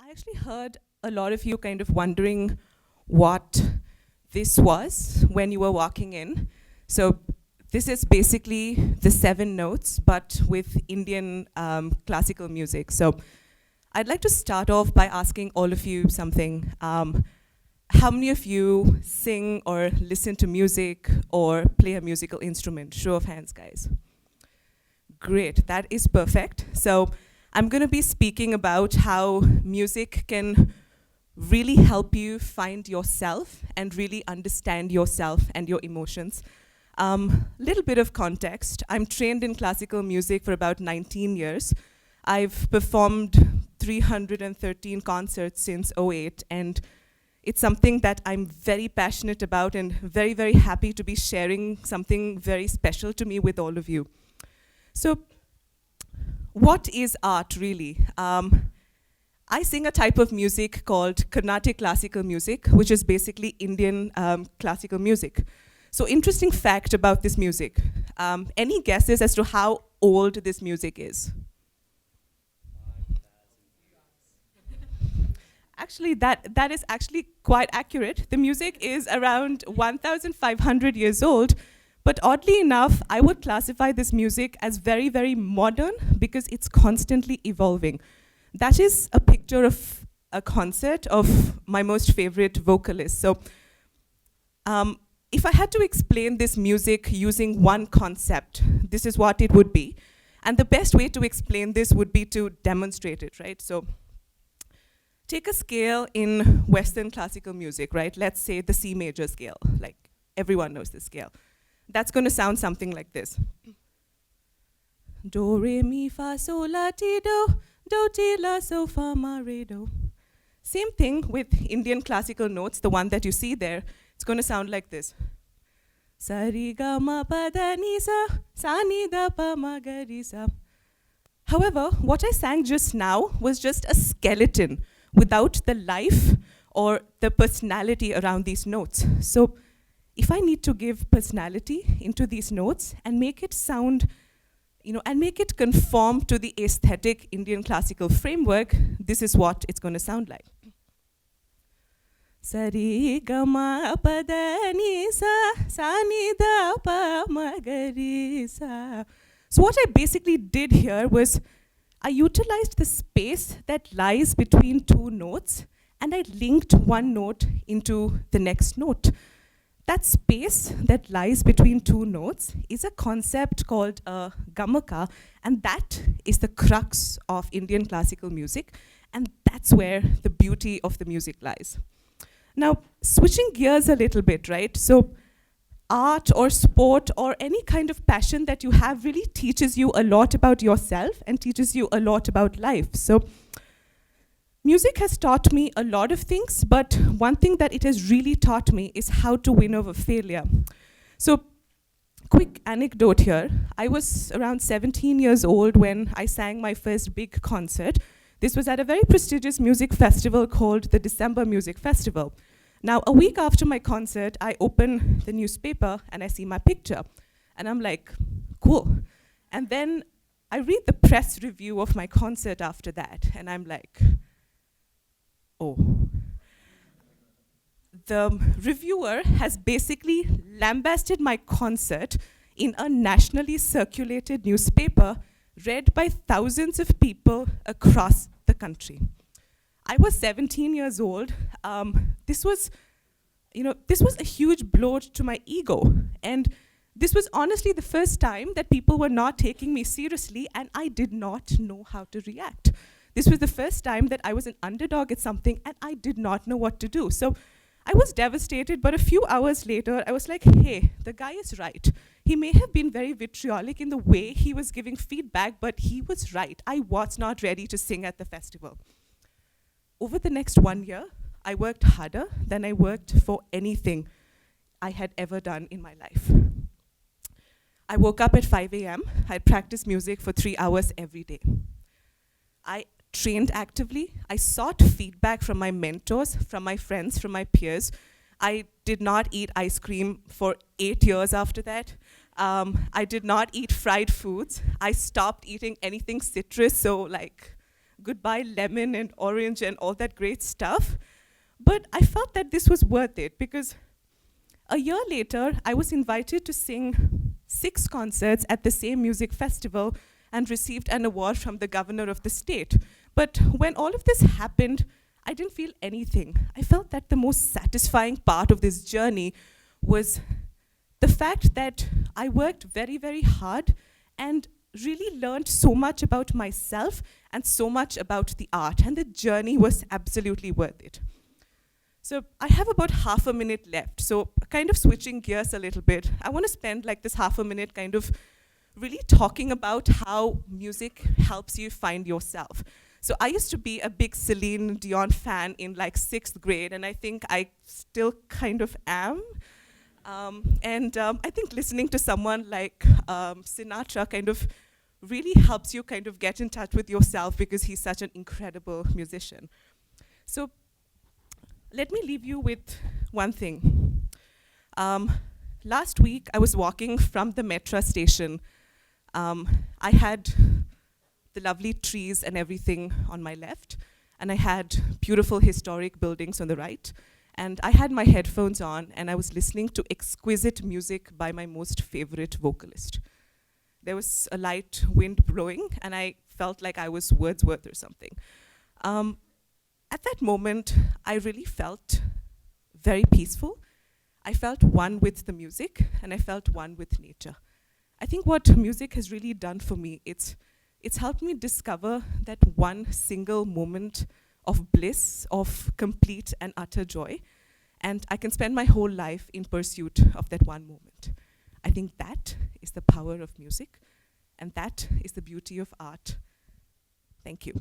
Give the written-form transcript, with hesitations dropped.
I actually heard a lot of you kind of wondering what this was when you were walking in. So this is basically the 7 notes, but with Indian classical music. So I'd like to start off by asking all of you something. How many of you sing or listen to music or play a musical instrument? Show of hands, guys. Great, that is perfect. So I'm going to be speaking about how music can really help you find yourself and really understand yourself and your emotions. Little bit of context. I'm trained in classical music for about 19 years. I've performed 313 concerts since '08, and it's something that I'm very passionate about and very, very happy to be sharing something very special to me with all of you. So, what is art really? I sing a type of music called Carnatic classical music, which is basically Indian classical music. So interesting fact about this music. Any guesses as to how old this music is? Actually, that is actually quite accurate. The music is around 1,500 years old. But oddly enough, I would classify this music as very, very modern because it's constantly evolving. That is a picture of a concert of my most favorite vocalist. So if I had to explain this music using one concept, this is what it would be. And the best way to explain this would be to demonstrate it, right? So take a scale in Western classical music, right? Let's say the C major scale, like everyone knows this scale. That's going to sound something like this. Do, re, mi, fa, sol, la, ti, do, ti, la, so, fa, ma, re, do. Same thing with Indian classical notes, the one that you see there. It's going to sound like this. Sa, ri, ga, ma, pa, da, ni, sa, ni, da, pa, ma, ga, ri, sa. However, what I sang just now was just a skeleton without the life or the personality around these notes. So if I need to give personality into these notes and make it sound, and make it conform to the aesthetic Indian classical framework, this is what it's going to sound like. Sa ri ga ma pa da ni sa ni da pa ma ga ri sa. So what I basically did here was I utilized the space that lies between 2 notes and I linked one note into the next note. That space that lies between 2 notes is a concept called gamaka, and that is the crux of Indian classical music, and that's where the beauty of the music lies. Now, switching gears a little bit, right? So art or sport or any kind of passion that you have really teaches you a lot about yourself and teaches you a lot about life. So music has taught me a lot of things, but one thing that it has really taught me is how to win over failure. So, quick anecdote here. I was around 17 years old when I sang my first big concert. This was at a very prestigious music festival called the December Music Festival. Now, a week after my concert, I open the newspaper and I see my picture. And I'm like, cool. And then I read the press review of my concert after that, and I'm like, oh. The reviewer has basically lambasted my concert in a nationally circulated newspaper read by thousands of people across the country. I was 17 years old. This was a huge blow to my ego. And this was honestly the first time that people were not taking me seriously, and I did not know how to react. This was the first time that I was an underdog at something and I did not know what to do. So I was devastated, but a few hours later, I was like, hey, the guy is right. He may have been very vitriolic in the way he was giving feedback, but he was right. I was not ready to sing at the festival. Over the next 1 year, I worked harder than I worked for anything I had ever done in my life. I woke up at 5 a.m. I practiced music for 3 hours every day. I trained actively. I sought feedback from my mentors, from my friends, from my peers. I did not eat ice cream for 8 years after that. I did not eat fried foods. I stopped eating anything citrus, so like goodbye lemon and orange and all that great stuff. But I felt that this was worth it because a year later, I was invited to sing 6 concerts at the same music festival and received an award from the governor of the state. But when all of this happened, I didn't feel anything. I felt that the most satisfying part of this journey was the fact that I worked very, very hard and really learned so much about myself and so much about the art, and the journey was absolutely worth it. So I have about half a minute left, so kind of switching gears a little bit. I want to spend like this half a minute kind of really talking about how music helps you find yourself. So I used to be a big Celine Dion fan in like 6th grade, and I think I still kind of am. I think listening to someone like Sinatra kind of really helps you kind of get in touch with yourself because he's such an incredible musician. So let me leave you with one thing. Last week, I was walking from the metro station. I had the lovely trees and everything on my left, and I had beautiful historic buildings on the right. And I had my headphones on, and I was listening to exquisite music by my most favorite vocalist. There was a light wind blowing, and I felt like I was Wordsworth or something. At that moment, I really felt very peaceful. I felt one with the music, and I felt one with nature. I think what music has really done for me, it's helped me discover that one single moment of bliss, of complete and utter joy, and I can spend my whole life in pursuit of that one moment. I think that is the power of music, and that is the beauty of art. Thank you.